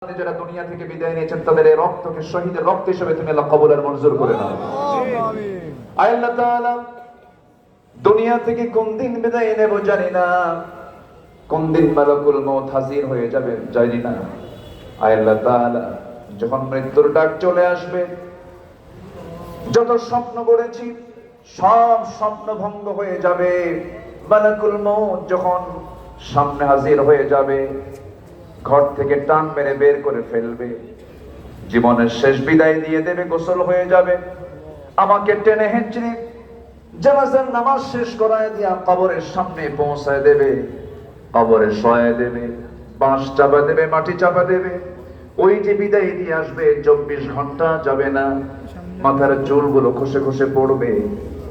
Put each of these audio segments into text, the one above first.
যারা দুনিয়া থেকে বিদায় নিয়েছেন তাদের এই রক্তকে শহীদের রক্ত হিসেবে তুমি আল্লাহ কবুল আর মঞ্জুর করে নাও। আয় আল্লাহ তাআলা, দুনিয়া থেকে কোন দিন বিদায় নেব জানি না, কোন দিন মালাকুল মউত হাজির হয়ে যাবে জানি না। আয় আল্লাহ তাআলা, যখন মৃত্যুর ডাক চলে আসবে, যত স্বপ্ন গড়েছি সব স্বপ্ন ভঙ্গ হয়ে যাবে। মালাকুল মউত যখন সামনে হাজির হয়ে যাবে, ঘর থেকে টান মেরে বের করে ফেলবে, জীবনের শেষ বিদায় দিয়ে দেবে, গোসল হয়ে যাবে, আমাকে টেনে হেঁচড়ে জানাজার নামাজ শেষ করায় দিয়া কবরের সামনে পৌঁছায় দেবে, কবরে শোয়ায় দেবে, বাঁশ চাপা দেবে, মাটি চাপা দেবে। ওই যে বিদায় দিয়ে আসবে, 24 ঘন্টা যাবে না, মাথার চুলগুলো খসে খসে পড়বে,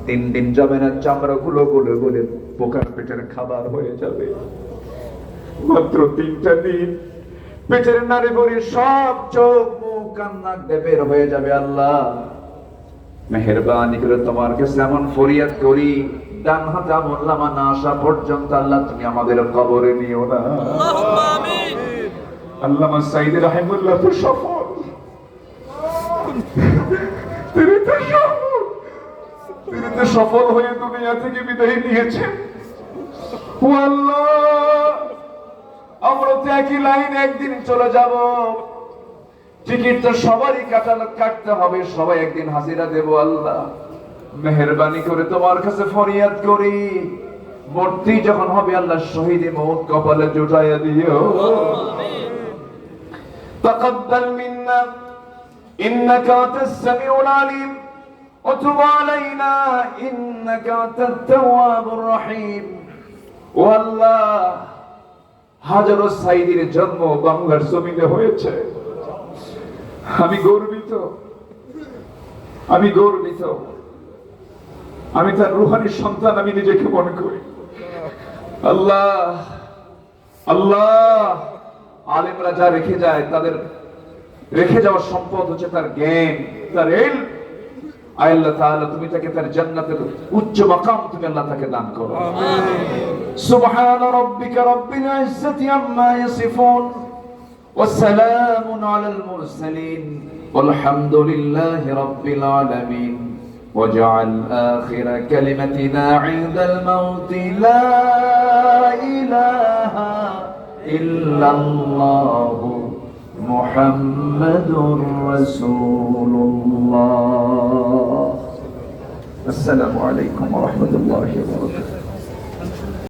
3 দিন যাবে না, চামড়াগুলো গলে গলে পোকার পেটের খাবার হয়ে যাবে। মাত্র 3টা দিন পেটের নারী ভরি সব চোখ মুখ কান নাক দিয়ে বের হয়ে যাবে। আল্লাহ মেহেরবানি করে তোমার কাছে এমন ফরিয়াদ করি, ডান হাতে আমল নামা না আসা পর্যন্ত আল্লাহ তুমি আমাদের কবরে নিও না। আল্লাহুম্মা আমিন। আল্লামা সাইদ রাহিমাহুল্লাহ তো সফল, তিনি তো সফল হয়ে দুনিয়া থেকে বিদায় নিয়েছেন। ও আল্লাহ, আমরা তো একই লাইনে একদিন চলে যাব, টিকিট তো সবারই কাটতে হবে, সবাই একদিন হাজিরা দেব। আল্লাহ মেহেরবানি করে তোমার কাছে ফরিয়াদ করি, মূর্তি যখন হবে আল্লাহ শহীদে মউত কপালে জুটাইয়া দিও। তাকাব্বাল মিন্না ইন্নাকা আনতাস সামিউল আলিম ওয়া তুব আলাইনা ইন্নাকা আনতাত তাওয়াবুর রহিম। ও আল্লাহ, হাজারো সাইদির জন্ম বাংলার জমিনে হয়েছে, আমি গর্বিত, আমি তার রূহানি সন্তান, আমি নিজেকে মনে করি। আল্লাহ আল্লাহ, আলেমরা যা রেখে যায়, তাদের রেখে যাওয়ার সম্পদ হচ্ছে তার জ্ঞান, তার ইলম। আল্লাহ তাআলা তুমি তাকে তার জান্নাতের উচ্চ মাকাম তুমি আল্লাহ তাকে দান করো। আমিন। সুবহান রাব্বিকা রাব্বিল ইজ্জাতি আম্মা ইয়াসিফুন ওয়া সালামুন আলাল মুরসালিন ওয়ালহামদুলিল্লাহি রাব্বিল আলামিন। ওয়াজআল আখিরা কালিমাতিনা ইনদাল মাউতি লা ইলাহা ইল্লাল্লাহু মুহাম্মাদুর রাসূলুল্লাহ। আসসালামু আলাইকুম ওয়া রাহমাতুল্লাহি ওয়া বারাকাতুহু।